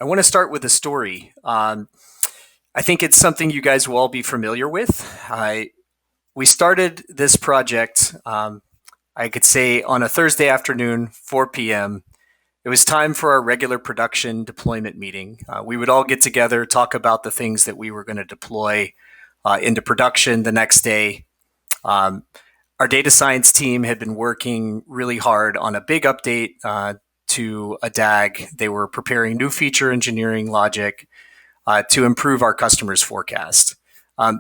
I want to start with a story. I think it's something you guys will all be familiar with. We started this project, I could say, on a Thursday afternoon, 4 p.m. It was time for our regular production deployment meeting. We would all get together, talk about the things that we were going to deploy into production the next day. Our data science team had been working really hard on a big update to a DAG. They were preparing new feature engineering logic to improve our customers' forecast.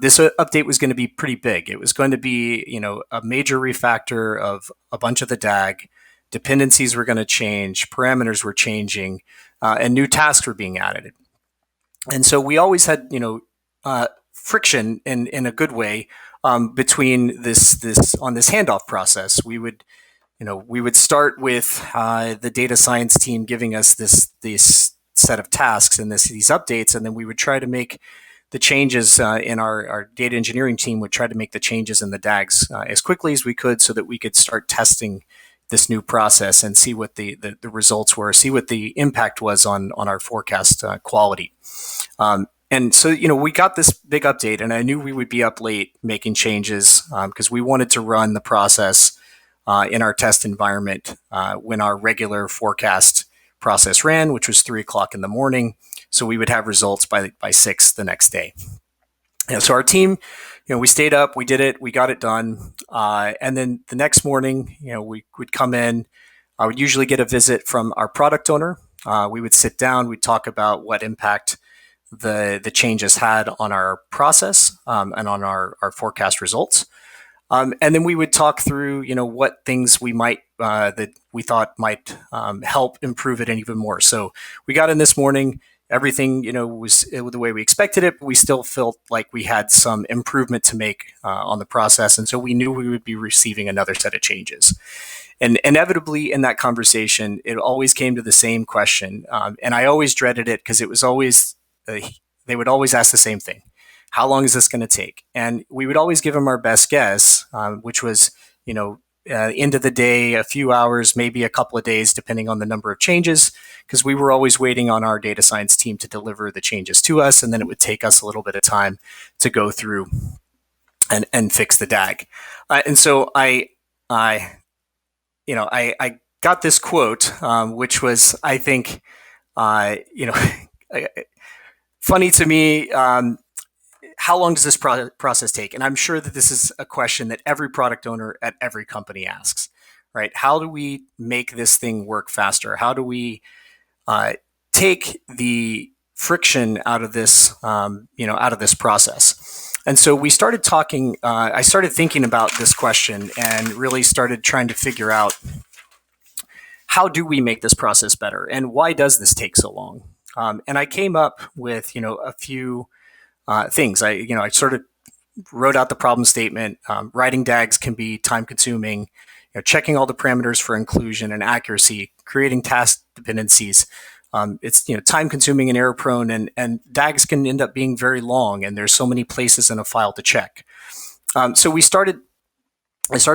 This update was going to be pretty big. It was going to be, a major refactor of a bunch of the DAG. Dependencies were going to change, parameters were changing, and new tasks were being added. And so we always had, friction in a good way between this handoff process. We would start with the data science team giving us this set of tasks and these updates, and then we would try to make the changes in our data engineering team would try to make the changes in the DAGs as quickly as we could so that we could start testing this new process and see what the results were, see what the impact was on our forecast quality. And so, we got this big update, and I knew we would be up late making changes because we wanted to run the process in our test environment when our regular forecast process ran, which was 3 o'clock in the morning. So we would have results by 6 the next day. So our team, we stayed up, we did it, we got it done. And then the next morning, we would come in. I would usually get a visit from our product owner. We would sit down, we'd talk about what impact the changes had on our process and on our forecast results. And then we would talk through, what things we might that we thought might help improve it even more. So we got in this morning. Everything, was the way we expected it, but we still felt like we had some improvement to make on the process. And so we knew we would be receiving another set of changes. And inevitably in that conversation, it always came to the same question. And I always dreaded it because it was always, they would always ask the same thing. How long is this going to take? And we would always give them our best guess, which was, end of the day, a few hours, maybe a couple of days, depending on the number of changes, because we were always waiting on our data science team to deliver the changes to us, and then it would take us a little bit of time to go through and fix the DAG. And so I got this quote, which was, I think, funny to me. How long does this process take? And I'm sure that this is a question that every product owner at every company asks, right? How do we make this thing work faster? How do we take the friction out of this, out of this process? And so we started talking. I started thinking about this question and really started trying to figure out how do we make this process better, and why does this take so long? And I came up with, a few things. I sort of wrote out the problem statement. Writing DAGs can be time consuming. Checking all the parameters for inclusion and accuracy, creating task dependencies. It's time consuming and error prone, and DAGs can end up being very long, and there's so many places in a file to check. So I started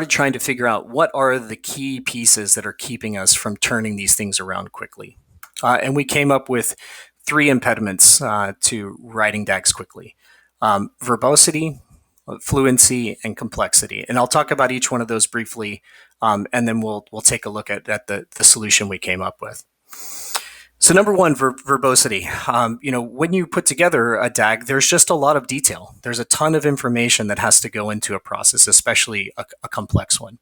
trying to figure out what are the key pieces that are keeping us from turning these things around quickly. And we came up with 3 impediments to writing DAGs quickly: verbosity, fluency, and complexity. And I'll talk about each one of those briefly, and then we'll take a look at the solution we came up with. So number one, verbosity. When you put together a DAG, there's just a lot of detail. There's a ton of information that has to go into a process, especially a complex one.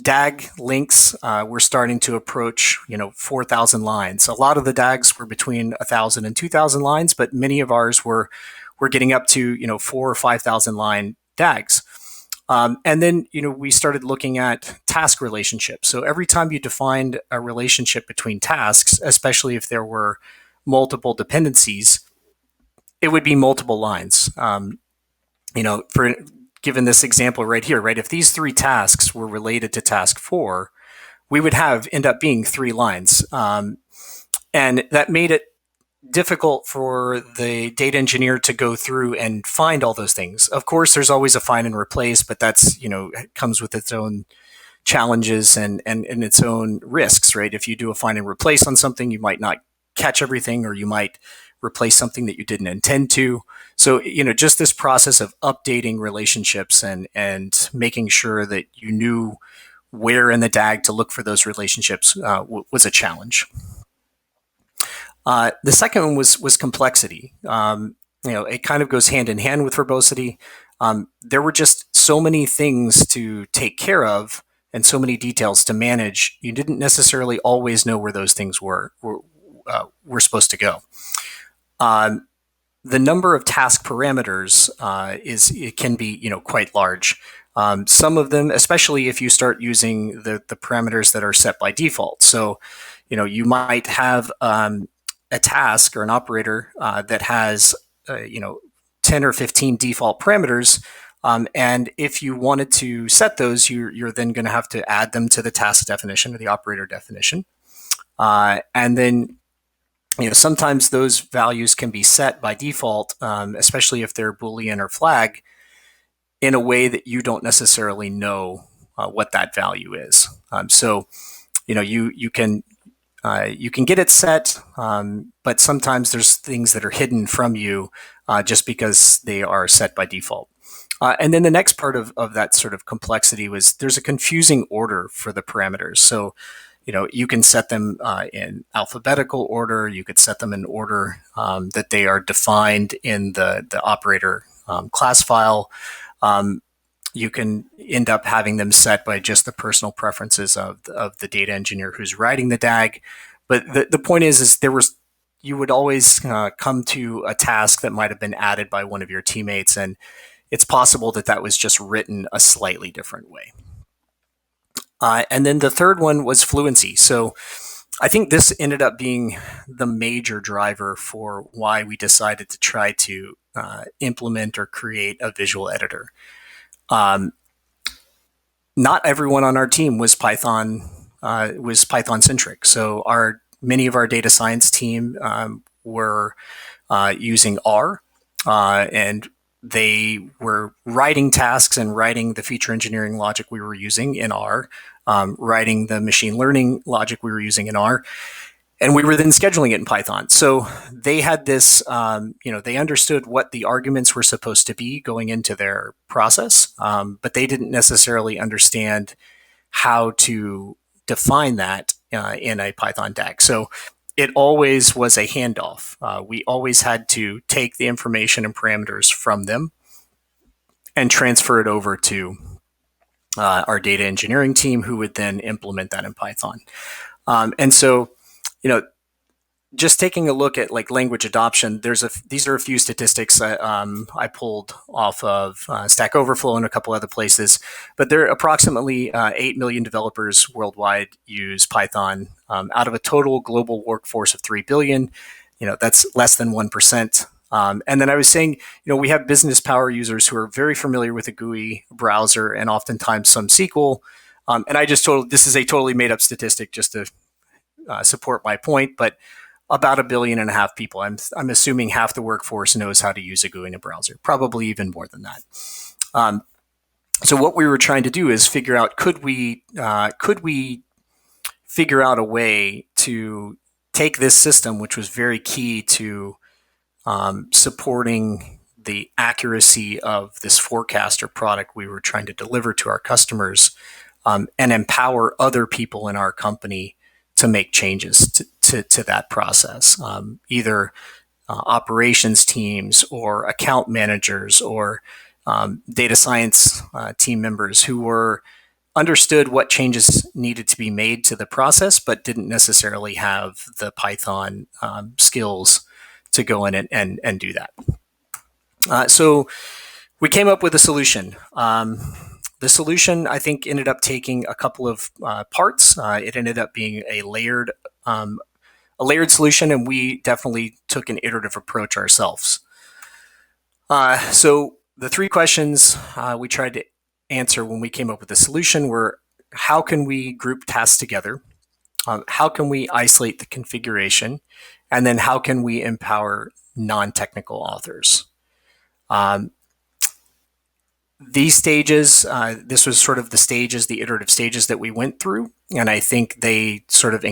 DAG links, we're starting to approach, 4,000 lines. A lot of the DAGs were between 1,000 and 2,000 lines, but many of ours were getting up to, 4,000 or 5,000 line DAGs. And then, we started looking at task relationships. So every time you defined a relationship between tasks, especially if there were multiple dependencies, it would be multiple lines. Given this example right here, right? If these 3 tasks were related to task 4, we would end up being 3 lines. And that made it difficult for the data engineer to go through and find all those things. Of course, there's always a find and replace, but that's, comes with its own challenges and its own risks, right? If you do a find and replace on something, you might not catch everything, or you might replace something that you didn't intend to. So, just this process of updating relationships and making sure that you knew where in the DAG to look for those relationships was a challenge. The second one was complexity. It kind of goes hand in hand with verbosity. There were just so many things to take care of and so many details to manage. You didn't necessarily always know where those things were supposed to go. The number of task parameters can be quite large. Some of them, especially if you start using the parameters that are set by default. So, you might have a task or an operator that has 10 or 15 default parameters. And if you wanted to set those, you're then going to have to add them to the task definition or the operator definition. And then, sometimes those values can be set by default, especially if they're Boolean or flag, in a way that you don't necessarily know what that value is. So, you can get it set, but sometimes there's things that are hidden from you just because they are set by default. And then the next part of that sort of complexity was there's a confusing order for the parameters. So, you can set them in alphabetical order. You could set them in order that they are defined in the operator class file. You can end up having them set by just the personal preferences of the data engineer who's writing the DAG. But the point is you would always come to a task that might have been added by one of your teammates, and it's possible that was just written a slightly different way. And then the third one was fluency. So I think this ended up being the major driver for why we decided to try to implement or create a visual editor. Not everyone on our team was Python centric. So many of our data science team were using R, and they were writing tasks and writing the feature engineering logic we were using in R, writing the machine learning logic we were using in R, and we were then scheduling it in Python. So they had this, they understood what the arguments were supposed to be going into their process, but they didn't necessarily understand how to define that in a Python DAG. So it always was a handoff. We always had to take the information and parameters from them and transfer it over to our data engineering team, who would then implement that in Python. And so, just taking a look at language adoption, these are a few statistics I pulled off of Stack Overflow and a couple other places, but there are approximately 8 million developers worldwide use Python out of a total global workforce of 3 billion. That's less than 1%. And then I was saying, we have business power users who are very familiar with a GUI browser and oftentimes some SQL. And I just this is a totally made up statistic just to support my point, but about 1.5 billion people. I'm assuming half the workforce knows how to use a GUI in a browser, probably even more than that. So what we were trying to do is figure out, could we figure out a way to take this system, which was very key to supporting the accuracy of this forecaster product we were trying to deliver to our customers, and empower other people in our company to make changes to that process, either operations teams or account managers or data science team members who understood what changes needed to be made to the process, but didn't necessarily have the Python skills to go in and do that. So we came up with a solution. The solution, I think, ended up taking a couple of parts. It ended up being a layered solution, and we definitely took an iterative approach ourselves. So the three questions we tried to answer when we came up with the solution were, how can we group tasks together? How can we isolate the configuration? And then how can we empower non-technical authors? these stages, this was sort of the stages, the iterative stages that we went through, and I think they sort of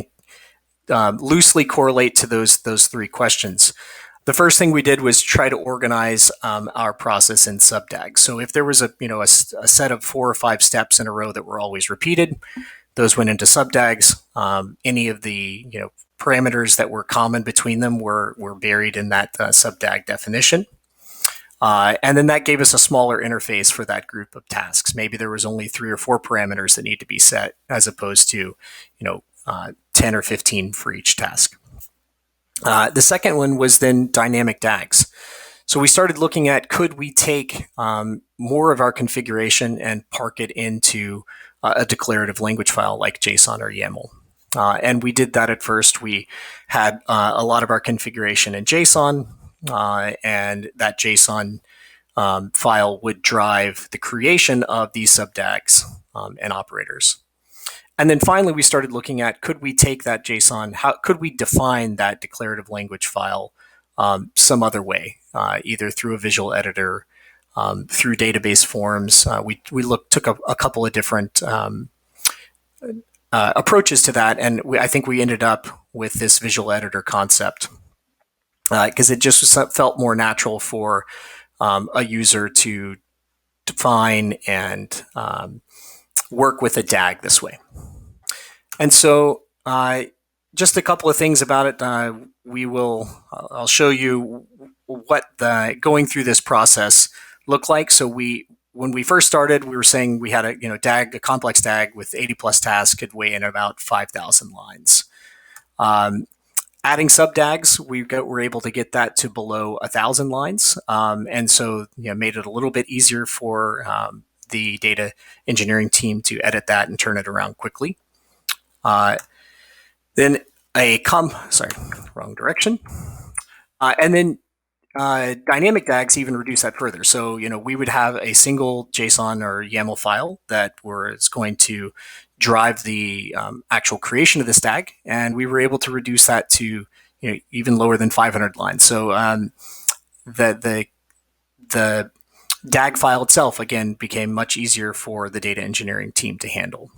loosely correlate to those three questions. The first thing we did was try to organize our process in sub-DAGs. So if there was a set of 4 or 5 steps in a row that were always repeated, those went into sub-DAGs. Any of the parameters that were common between them were buried in that sub-DAG definition. And then that gave us a smaller interface for that group of tasks. Maybe there was only 3 or 4 parameters that need to be set, as opposed to 10 or 15 for each task. The second one was then dynamic DAGs. So we started looking at, could we take more of our configuration and park it into a declarative language file like JSON or YAML. And we did that at first. We had a lot of our configuration in JSON, and that JSON file would drive the creation of these sub-DAGs and operators. And then finally, we started looking at, could we take that JSON, how could we define that declarative language file some other way, either through a visual editor, through database forms. We took a couple of different approaches to that, and I think we ended up with this visual editor concept because it just felt more natural for a user to define and work with a DAG this way. And so just a couple of things about it. I'll show you what going through this process looked like. So when we first started, we were saying we had a DAG, a complex DAG with 80 plus tasks, could weigh in about 5,000 lines. Adding sub-DAGs, we were able to get that to below 1,000 lines, and so made it a little bit easier for the data engineering team to edit that and turn it around quickly. Then wrong direction. And then dynamic DAGs even reduce that further. So, we would have a single JSON or YAML file that was going to drive the actual creation of this DAG, and we were able to reduce that to even lower than 500 lines. So the DAG file itself, again, became much easier for the data engineering team to handle.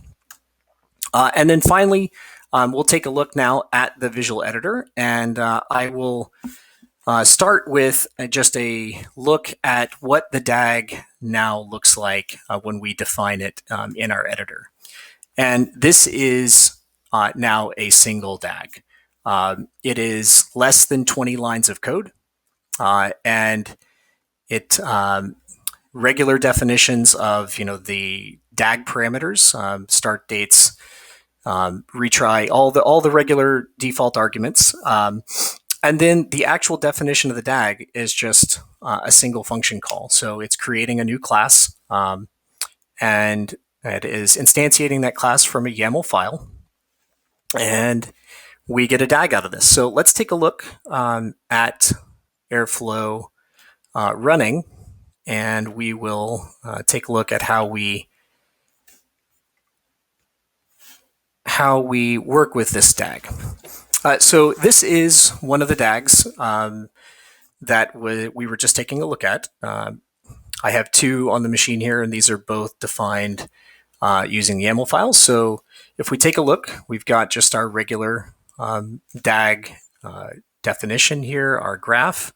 And then finally, we'll take a look now at the visual editor, and I will start with just a look at what the DAG now looks like when we define it in our editor. And this is now a single DAG. It is less than 20 lines of code, and it regular definitions of the DAG parameters, start dates, retry, all the regular default arguments. And then the actual definition of the DAG is just a single function call. So it's creating a new class, and it is instantiating that class from a YAML file, and we get a DAG out of this. So let's take a look at Airflow running, and we will take a look at how we work with this DAG. So this is one of the DAGs that we were just taking a look at. I have 2 on the machine here, and these are both defined using YAML files. So if we take a look, we've got just our regular DAG definition here, our graph.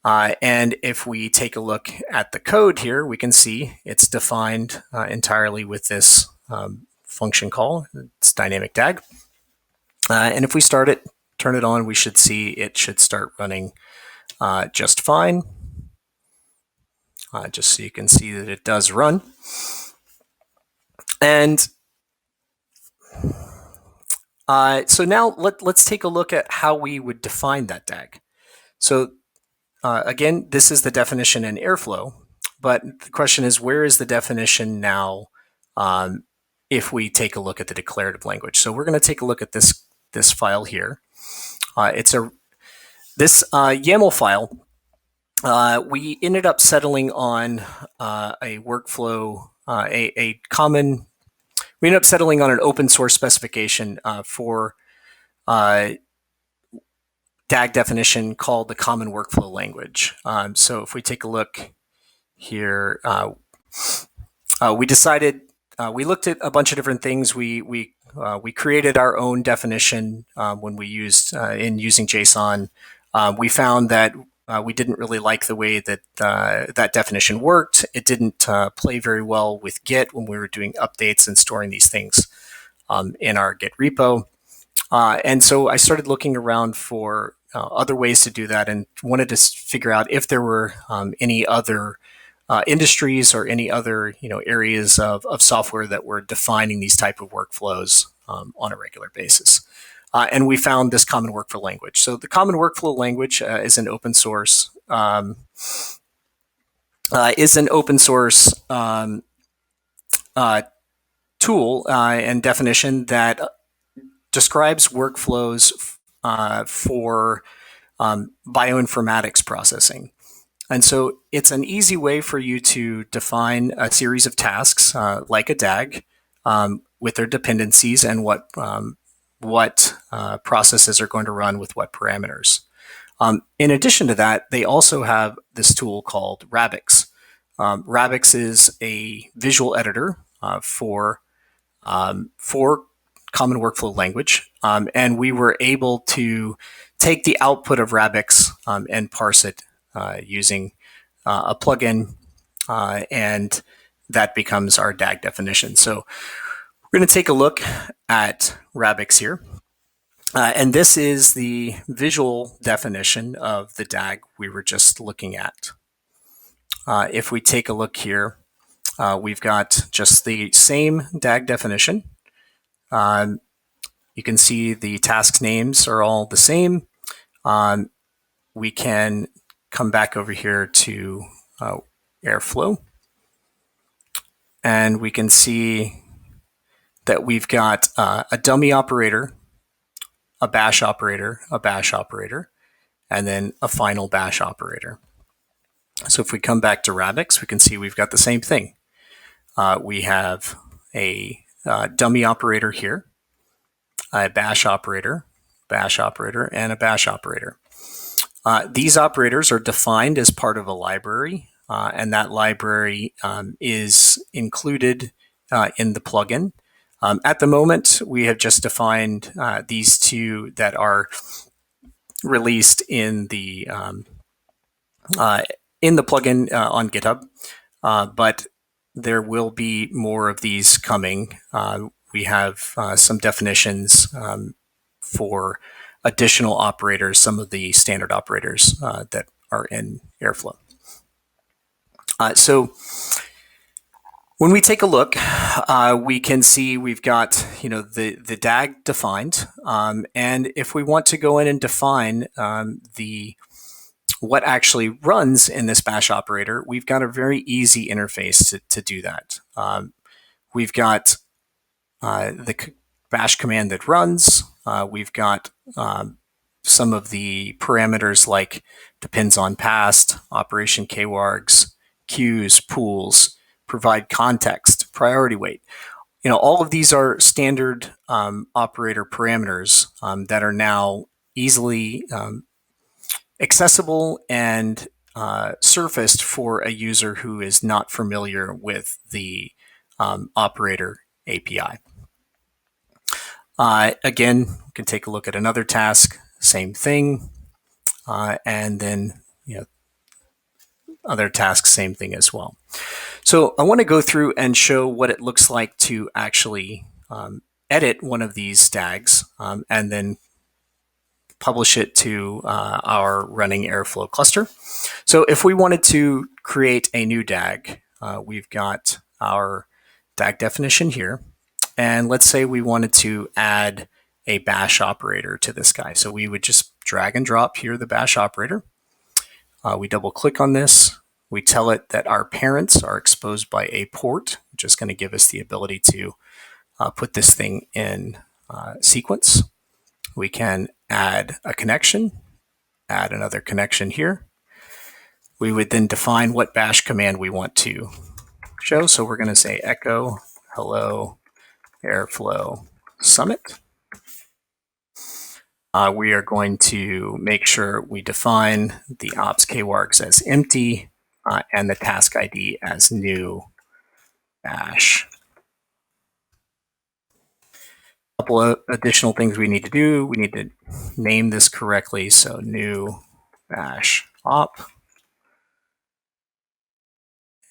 And if we take a look at the code here, we can see it's defined entirely with this function call. It's dynamic DAG. And if we turn it on, we should see it should start running just fine. Just so you can see that it does run. And so now let's take a look at how we would define that DAG. So again, this is the definition in Airflow, but the question is, where is the definition now if we take a look at the declarative language? So we're going to take a look at this file here. This YAML file. We ended up settling on a workflow, we ended up settling on an open source specification for DAG definition called the Common Workflow Language. So if we take a look here, we decided, we looked at a bunch of different things. We created our own definition when we used in using JSON. We found that we didn't really like the way that that definition worked. It didn't play very well with Git when we were doing updates and storing these things in our Git repo. And so I started looking around for other ways to do that and wanted to figure out if there were any other industries or any other areas of software that were defining these type of workflows on a regular basis. And we found this common workflow language. So the common workflow language is an open source tool and definition that describes workflows for bioinformatics processing. And so it's an easy way for you to define a series of tasks like a DAG with their dependencies and what processes are going to run with what parameters. In addition to that, they also have this tool called Rabix. Rabix is a visual editor for common workflow language, and we were able to take the output of Rabix and parse it using a plugin, and that becomes our DAG definition. So we're going to take a look at Rabix here. And this is the visual definition of the DAG we were just looking at. If we take a look here, we've got just the same DAG definition. You can see the task names are all the same. We can come back over here to Airflow, and we can see that we've got a dummy operator, a bash operator, and then a final bash operator. So if we come back to Rabix, we can see we've got the same thing. We have a dummy operator here, a bash operator, and a bash operator. These operators are defined as part of a library, and that library is included in the plugin. At the moment, we have just defined these two that are released in the plugin on GitHub, but there will be more of these coming. We have some definitions for additional operators, some of the standard operators that are in Airflow. So when we take a look, we can see we've got the DAG defined, and if we want to go in and define what actually runs in this bash operator, we've got a very easy interface to do that. We've got the bash command that runs. We've got some of the parameters like depends on past, operation kwargs, queues, pools, provide context, priority weight. All of these are standard operator parameters that are now easily accessible and surfaced for a user who is not familiar with the operator API. Again, we can take a look at another task, same thing, and then other tasks, same thing as well. So I want to go through and show what it looks like to actually edit one of these DAGs and then publish it to our running Airflow cluster. So if we wanted to create a new DAG, we've got our DAG definition here. And let's say we wanted to add a bash operator to this guy. So we would just drag and drop here the bash operator. We double click on this. We tell it that our parents are exposed by a port, which is going to give us the ability to put this thing in sequence. We can add a connection, add another connection here. We would then define what bash command we want to show. So we're going to say echo hello Airflow Summit. We are going to make sure we define the ops kwargs as empty, and the task ID as new dash. A couple of additional things we need to do. We need to name this correctly. So new dash op.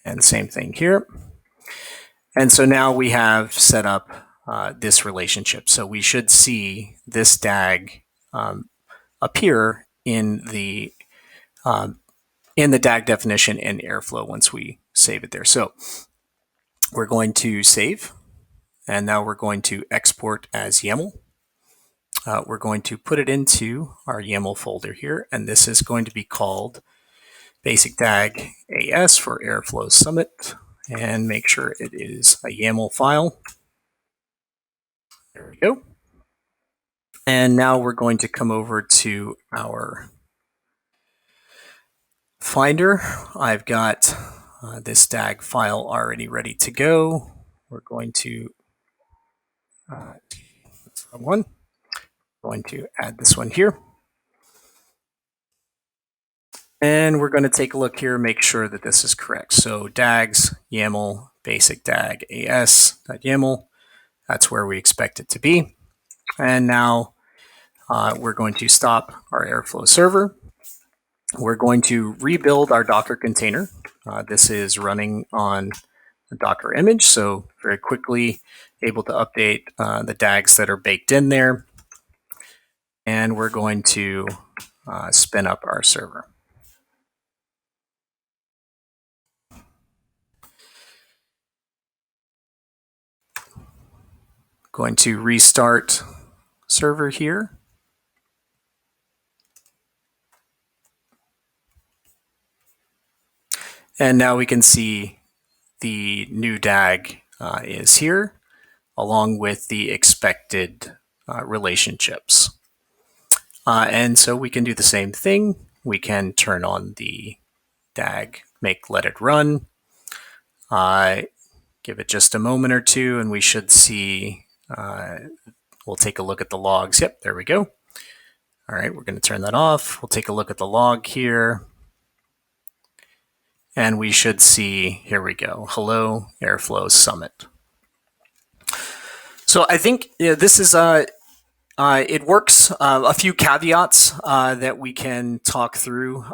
And same thing here. And so now we have set up this relationship. So we should see this DAG appear in the DAG definition in Airflow once we save it there. So we're going to save, and now we're going to export as YAML. We're going to put it into our YAML folder here, and this is going to be called Basic DAG AS for Airflow Summit, and make sure it is a YAML file. There we go. And now we're going to come over to our Finder. I've got this DAG file already ready to go. We're going to that's the one. Going to add this one here. And we're going to take a look here, make sure that this is correct. So DAGs, YAML, basic DAG AS.YAML. That's where we expect it to be. And now we're going to stop our Airflow server. We're going to rebuild our Docker container. This is running on a Docker image, so very quickly able to update the DAGs that are baked in there. And we're going to spin up our server. Going to restart server here. And now we can see the new DAG is here, along with the expected relationships. And so we can do the same thing. We can turn on the DAG, let it run. Give it just a moment or two, and we should see, we'll take a look at the logs. Yep, there we go. All right, we're going to turn that off. We'll take a look at the log here. And we should see, here we go, hello, Airflow Summit. So I think this is, it works. A few caveats that we can talk through.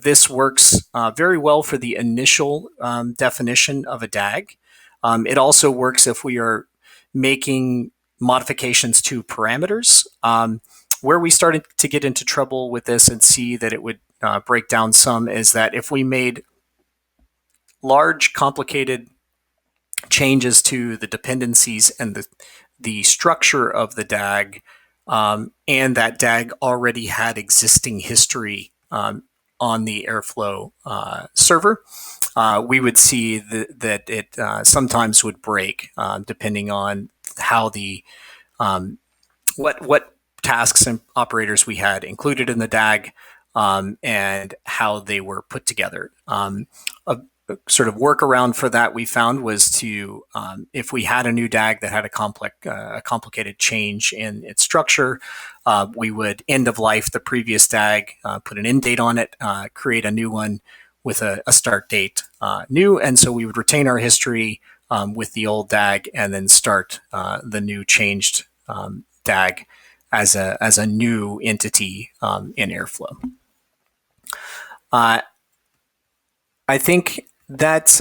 This works very well for the initial definition of a DAG. It also works if we are making modifications to parameters. Where we started to get into trouble with this and see that it would break down some is that if we made large, complicated changes to the dependencies and the structure of the DAG, and that DAG already had existing history on the Airflow server, we would see that it sometimes would break depending on how the what tasks and operators we had included in the DAG and how they were put together. A sort of workaround for that we found was to, if we had a new DAG that had a complicated change in its structure, we would end of life the previous DAG, put an end date on it, create a new one with a start date new. And so we would retain our history with the old DAG and then start the new changed DAG as a new entity in Airflow. I think that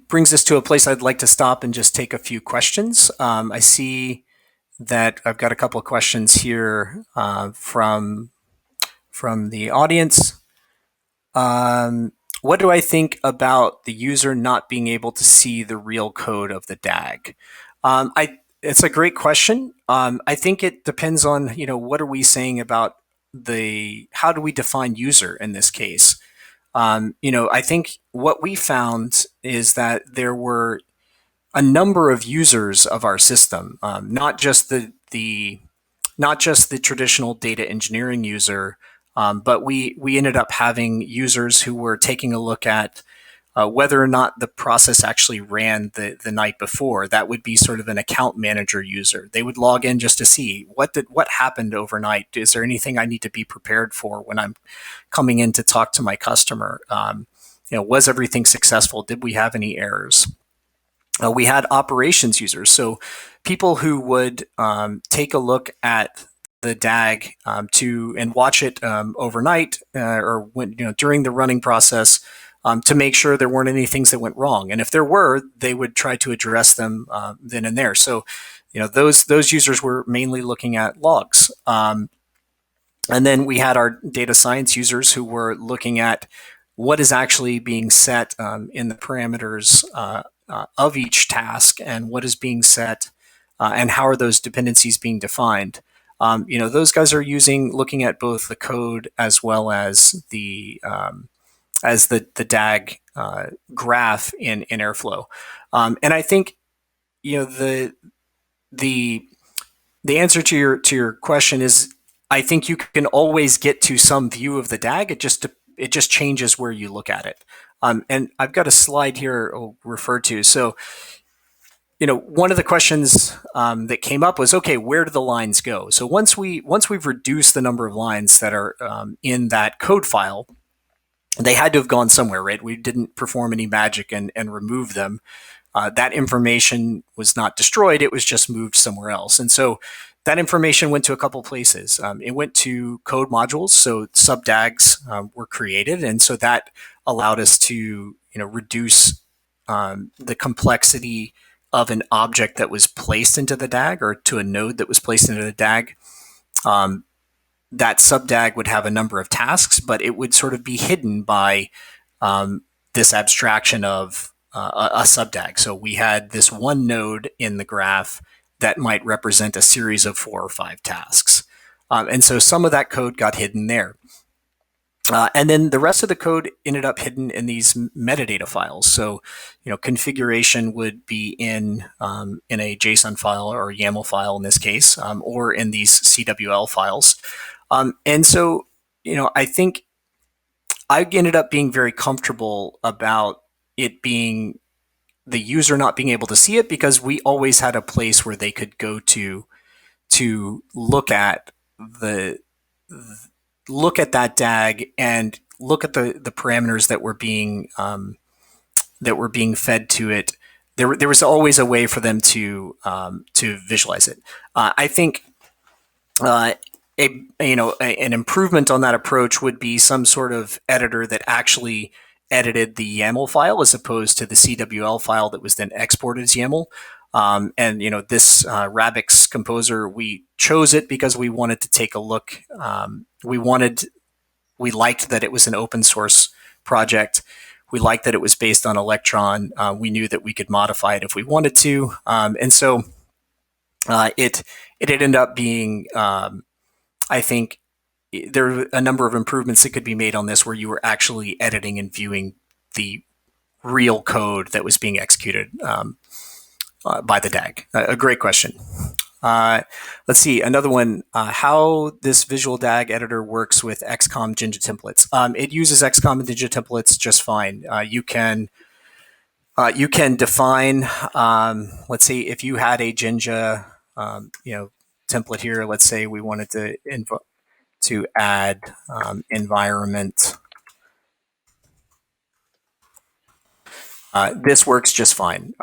brings us to a place I'd like to stop and just take a few questions. I see that I've got a couple of questions here from the audience. What do I think about the user not being able to see the real code of the DAG? It's a great question. I think it depends on, what are we saying about how do we define user in this case? I think what we found is that there were a number of users of our system, not just the traditional data engineering user, but we ended up having users who were taking a look at whether or not the process actually ran the night before. That would be sort of an account manager user. They would log in just to see what happened overnight. Is there anything I need to be prepared for when I'm coming in to talk to my customer? was everything successful? Did we have any errors? We had operations users, so people who would take a look at the DAG and watch it overnight or when, during the running process to make sure there weren't any things that went wrong. And if there were, they would try to address them then and there. So, those users were mainly looking at logs. And then we had our data science users who were looking at what is actually being set in the parameters of each task and what is being set and how are those dependencies being defined. Those guys are looking at both the code as well as the DAG graph in Airflow. And I think the answer to your question is, I think you can always get to some view of the DAG. It just changes where you look at it. And I've got a slide here I'll refer to. So, one of the questions that came up was, okay, where do the lines go? So once we've reduced the number of lines that are in that code file, they had to have gone somewhere, right? We didn't perform any magic and remove them. That information was not destroyed. It was just moved somewhere else. And so that information went to a couple places. It went to code modules, so sub-DAGs were created, and so that allowed us to reduce the complexity of an object that was placed into the DAG or to a node that was placed into the DAG. That sub-DAG would have a number of tasks, but it would sort of be hidden by this abstraction of a sub-DAG. So we had this one node in the graph that might represent a series of 4 or 5 tasks. And so some of that code got hidden there. And then the rest of the code ended up hidden in these metadata files. So, configuration would be in a JSON file or a YAML file in this case, or in these CWL files. And so, I think I ended up being very comfortable about it being the user not being able to see it, because we always had a place where they could go to look at that DAG and look at the parameters that were being fed to it. There was always a way for them to visualize it. I think an improvement on that approach would be some sort of editor that actually edited the YAML file as opposed to the CWL file that was then exported as YAML. And this Rabix composer, we chose it because we wanted to take a look. We liked that it was an open source project. We liked that it was based on Electron. We knew that we could modify it if we wanted to. And so it ended up being, I think, there are a number of improvements that could be made on this where you were actually editing and viewing the real code that was being executed by the DAG. A great question. Let's see, another one, how this visual DAG editor works with XCOM Jinja templates. It uses XCOM and Jinja templates just fine. You can define, let's say if you had a Jinja template here, let's say we wanted to add environment. This works just fine.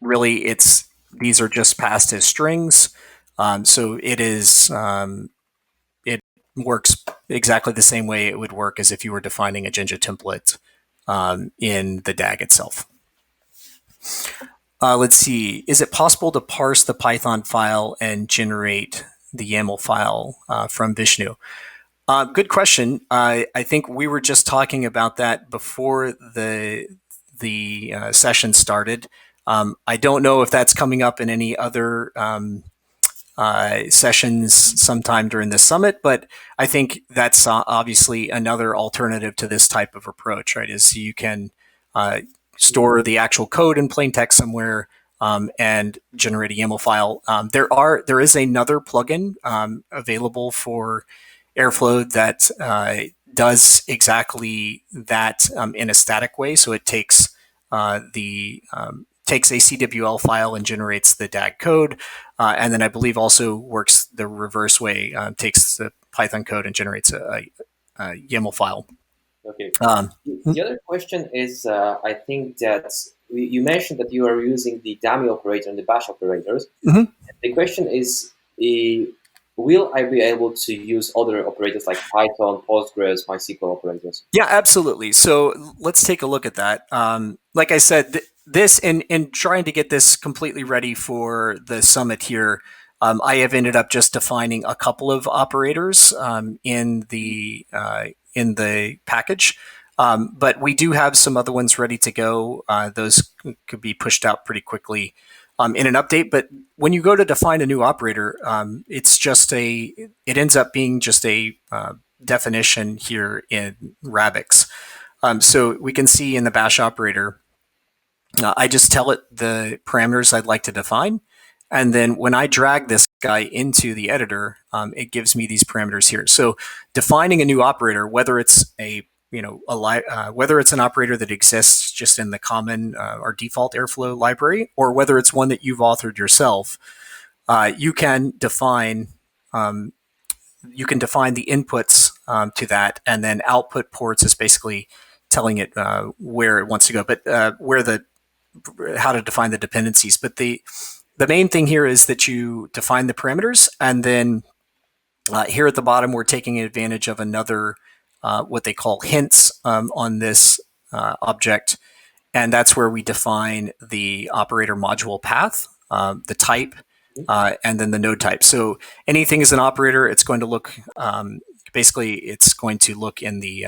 Really, these are just passed as strings, so it works exactly the same way it would work as if you were defining a Jinja template in the DAG itself. Let's see, is it possible to parse the Python file and generate the YAML file from Vishnu? Good question. I think we were just talking about that before the session started. I don't know if that's coming up in any other sessions sometime during the summit, but I think that's obviously another alternative to this type of approach, right? Is you can store the actual code in plain text somewhere and generate a YAML file. There is another plugin available for Airflow that does exactly that in a static way. So it takes takes a CWL file and generates the DAG code, and then I believe also works the reverse way, takes the Python code and generates a YAML file. Okay. Um, The other question is, I think that you mentioned that you are using the dummy operator and the bash operators. mhm. The question is, will I be able to use other operators like Python, Postgres, MySQL operators? Yeah, absolutely. So let's take a look at that. Like I said, this in trying to get this completely ready for the summit here, I have ended up just defining a couple of operators in the package. But we do have some other ones ready to go. Those could be pushed out pretty quickly in an update. But when you go to define a new operator, it ends up being just a definition here in Rabix. So we can see in the bash operator, I just tell it the parameters I'd like to define. And then when I drag this guy into the editor, it gives me these parameters here. So defining a new operator, whether it's whether it's an operator that exists just in the common or default Airflow library, or whether it's one that you've authored yourself, you can define the inputs to that, and then output ports is basically telling it where it wants to go, but how to define the dependencies. But the main thing here is that you define the parameters, and then here at the bottom, we're taking advantage of another what they call hints on this object, and that's where we define the operator module path, the type, and then the node type. So anything is an operator, it's going to look, basically, it's going to look in the,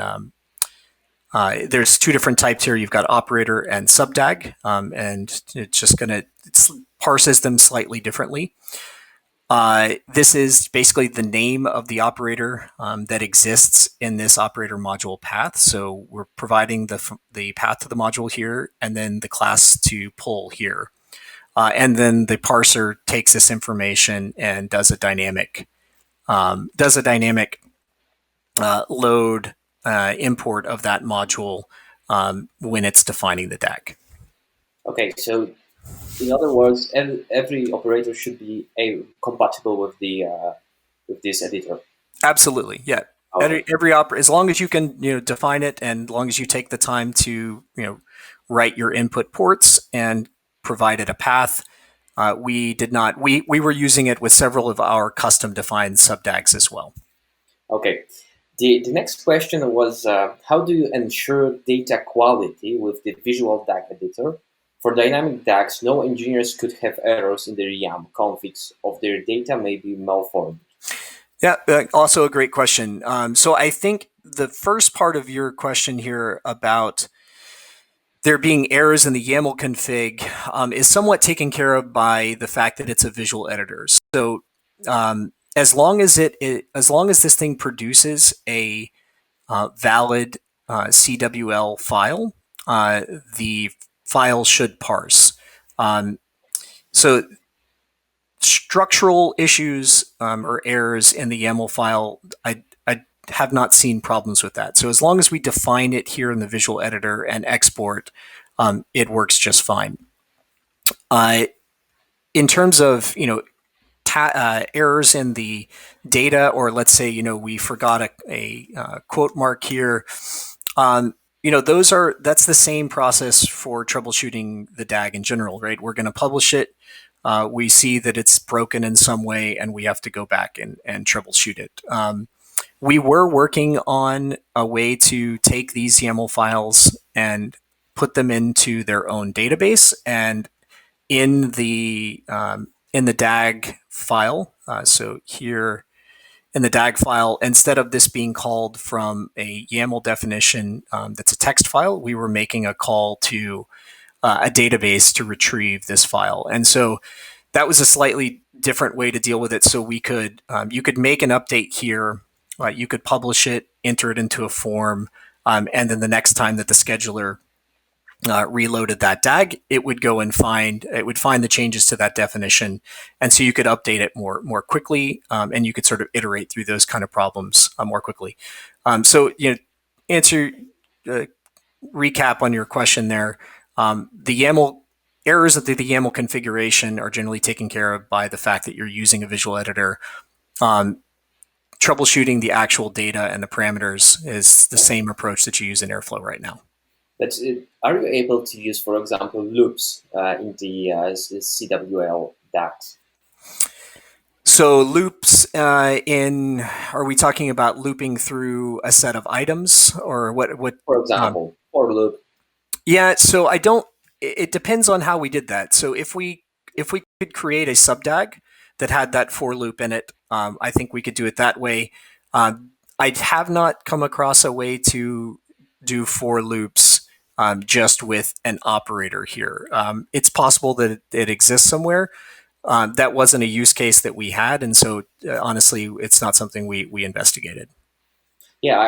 there's two different types here. You've got operator and sub-DAG, and it's just going to, it parses them slightly differently. This is basically the name of the operator that exists in this operator module path. So we're providing the path to the module here, and then the class to pull here. And then the parser takes this information and does a dynamic load import of that module when it's defining the DAG. Okay, so in other words, every operator should be compatible with the with this editor. Absolutely, yeah. Okay. As long as you can, define it, and as long as you take the time to, write your input ports and provide it a path. We did not. We were using it with several of our custom defined sub-DAGs as well. Okay. The next question was, how do you ensure data quality with the visual DAG editor? For dynamic DAGs, no engineers could have errors in their YAM configs of their data may be malformed. Yeah, also a great question. So I think the first part of your question here about there being errors in the YAML config is somewhat taken care of by the fact that it's a visual editor. So as long as this thing produces a valid CWL file, the file should parse. So structural issues or errors in the YAML file, I have not seen problems with that. So as long as we define it here in the visual editor and export, it works just fine. In terms of errors in the data, or let's say we forgot a quote mark here, that's the same process for troubleshooting the DAG in general, right? We're going to publish it. We see that it's broken in some way, and we have to go back and troubleshoot it. We were working on a way to take these YAML files and put them into their own database, and in the DAG file. So here in the DAG file, instead of this being called from a YAML definition that's a text file, we were making a call to a database to retrieve this file. And so that was a slightly different way to deal with it. So we could, you could make an update here, you could publish it, enter it into a form, and then the next time that the scheduler reloaded that DAG, it would find the changes to that definition, and so you could update it more quickly, and you could sort of iterate through those kind of problems more quickly. So answer recap on your question there. The YAML errors of the YAML configuration are generally taken care of by the fact that you're using a visual editor. troubleshooting the actual data and the parameters is the same approach that you use in Airflow right now. But are you able to use, for example, loops in the CWL DAGs? So loops are we talking about looping through a set of items or what? For example, for loop. Yeah, so I don't. It depends on how we did that. So if we could create a sub DAG that had that for loop in it, I think we could do it that way. I have not come across a way to do for loops just with an operator here. It's possible that it exists somewhere. That wasn't a use case that we had, and so honestly, it's not something we investigated. Yeah,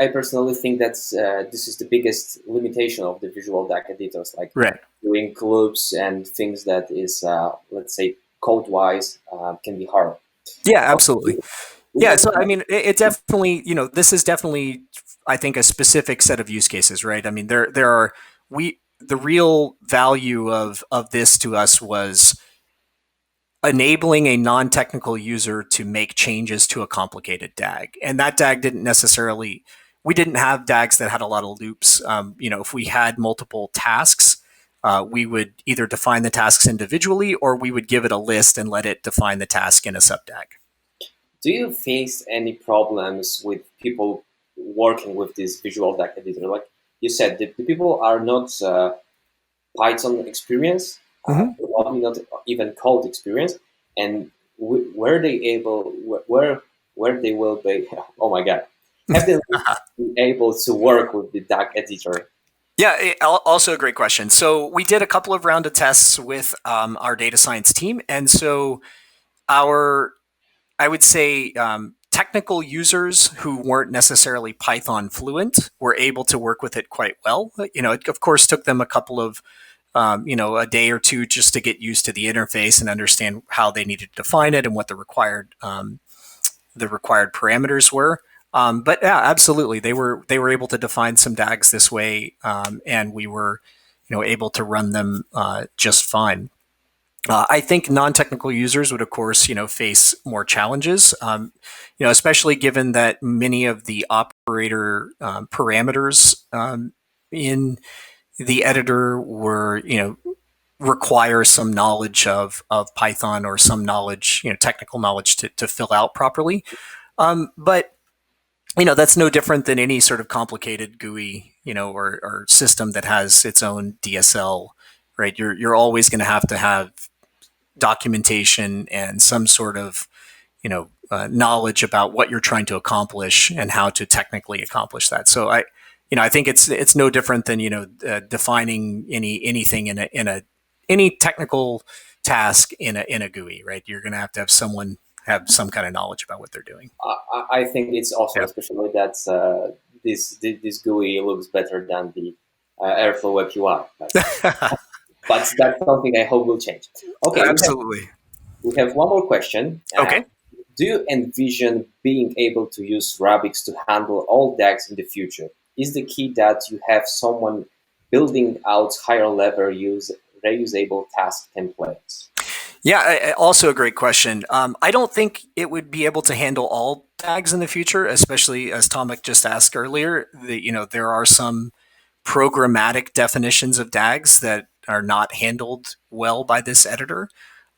I personally think that's this is the biggest limitation of the visual DAG editors, like Right. doing loops and things that is, let's say, code-wise can be hard. Yeah, absolutely. We Yeah, have, so I mean, it definitely, this is definitely, I think, a specific set of use cases, right? I mean, there are the real value of this to us was enabling a non-technical user to make changes to a complicated DAG, and that DAG didn't necessarily. We didn't have DAGs that had a lot of loops. If we had multiple tasks, we would either define the tasks individually, or we would give it a list and let it define the task in a sub DAG. do you face any problems with people working with this visual DAG editor? Like you said, the people are not Python experience, probably not even code experience, and where they able, where they will be, oh my god, have they been able to work with the DAG editor? Yeah, also a great question. So we did a couple of round of tests with our data science team, and so I would say technical users who weren't necessarily Python fluent were able to work with it quite well. It of course took them a couple of a day or two just to get used to the interface and understand how they needed to define it and what the required parameters were. But yeah, absolutely, they were able to define some DAGs this way, and we were able to run them just fine. I think non-technical users would, of course, face more challenges, especially given that many of the operator parameters in the editor were, require some knowledge of Python or some knowledge, technical knowledge to fill out properly. But that's no different than any sort of complicated GUI, or system that has its own DSL, right? You're always going to have documentation and some sort of knowledge about what you're trying to accomplish and how to technically accomplish that. So I think it's no different than defining anything in any technical task in a GUI, right? You're going to have someone have some kind of knowledge about what they're doing. I think it's awesome, Yeah. especially that this GUI looks better than the Airflow Web UI. But that's something I hope will change. Okay, Absolutely. we have one more question. Okay. Do you envision being able to use Rabix to handle all DAGs in the future? Is the key that you have someone building out higher level reusable task templates? Yeah, also a great question. I don't think it would be able to handle all DAGs in the future, especially as Tomek just asked earlier. There are some programmatic definitions of DAGs that are not handled well by this editor.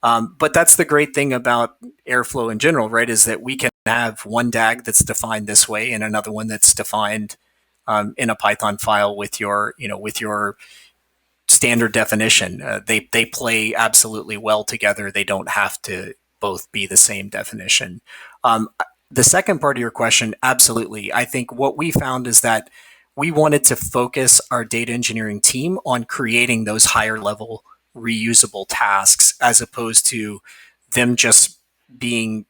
But that's the great thing about Airflow in general, right? Is that we can have one DAG that's defined this way and another one that's defined in a Python file with your standard definition. They play absolutely well together. They don't have to both be the same definition. The second part of your question, absolutely. I think what we found is that we wanted to focus our data engineering team on creating those higher level reusable tasks as opposed to them just being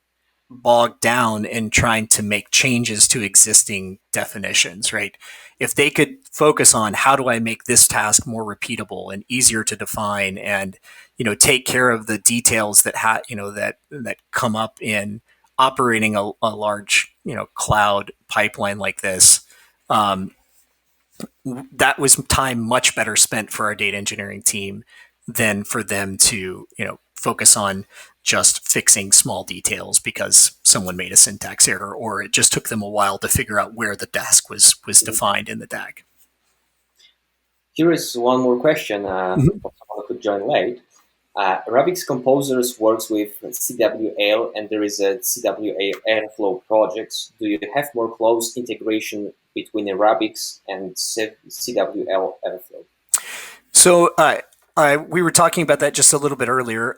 bogged down in trying to make changes to existing definitions, right? If they could focus on how do I make this task more repeatable and easier to define and take care of the details that that come up in operating a large cloud pipeline like this, that was time much better spent for our data engineering team than for them to focus on just fixing small details because someone made a syntax error, or it just took them a while to figure out where the task was defined in the DAG. Here is one more question for someone who could join late. Rabix Composers works with CWL, and there is a CWL Airflow project. Do you have more close integration between Rabix and CWL Airflow? So we were talking about that just a little bit earlier.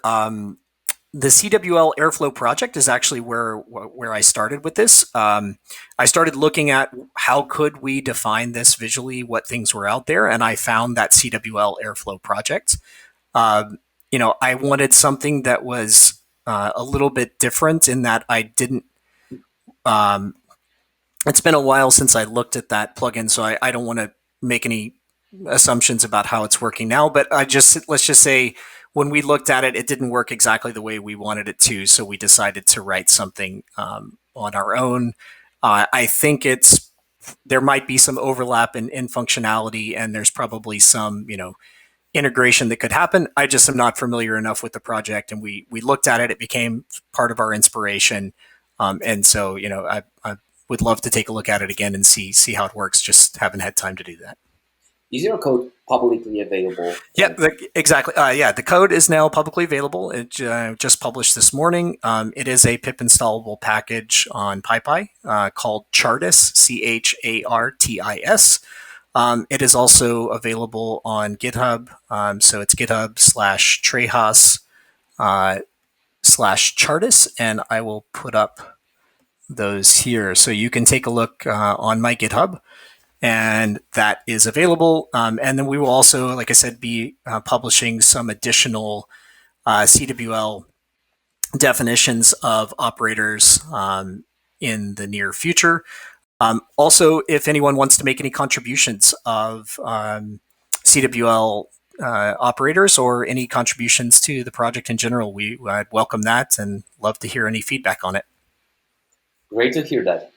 The CWL Airflow project is actually where I started with this. I started looking at how could we define this visually, what things were out there, and I found that CWL Airflow project. I wanted something that was a little bit different in that I didn't. It's been a while since I looked at that plugin, so I don't want to make any assumptions about how it's working now. But let's just say when we looked at it, it didn't work exactly the way we wanted it to, so we decided to write something on our own. I think there might be some overlap in functionality, and there's probably some integration that could happen. I just am not familiar enough with the project, and we looked at it. It became part of our inspiration, and so I would love to take a look at it again and see how it works. Just haven't had time to do that. Is your code publicly available? Yeah, exactly. The code is now publicly available. It just published this morning. It is a pip installable package on PyPy called Chartis, CHARTIS. It is also available on GitHub. So it's GitHub/Treyhas/Chartis, and I will put up those here. So you can take a look on my GitHub, and that is available. And then we will also, like I said, be publishing some additional CWL definitions of operators in the near future. Also, if anyone wants to make any contributions of CWL operators or any contributions to the project in general, I'd welcome that and love to hear any feedback on it. Great to hear that.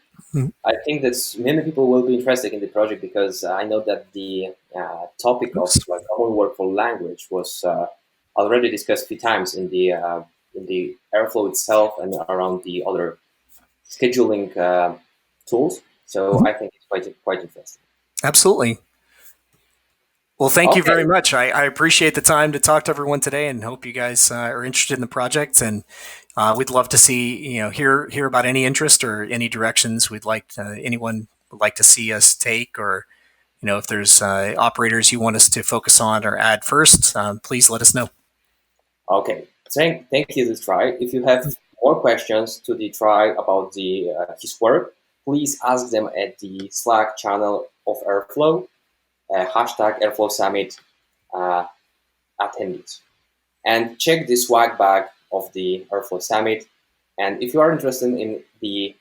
I think that many people will be interested in the project because I know that the topic of common workflow language was already discussed a few times in the Airflow itself and around the other scheduling tools. So I think it's quite interesting. Absolutely. Well, thank you very much. I appreciate the time to talk to everyone today, and hope you guys are interested in the project. And we'd love to see, hear about any interest or any directions anyone would like to see us take, or if there's operators you want us to focus on or add first, please let us know. Okay, thank you to Traey. If you have more questions to the Traey about his work, please ask them at the Slack channel of Airflow. Hashtag Airflow Summit attendees, and check the swag bag of the Airflow Summit. And if you are interested in the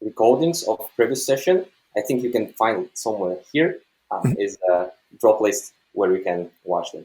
recordings of previous session, I think you can find somewhere here is a drop list where you can watch them.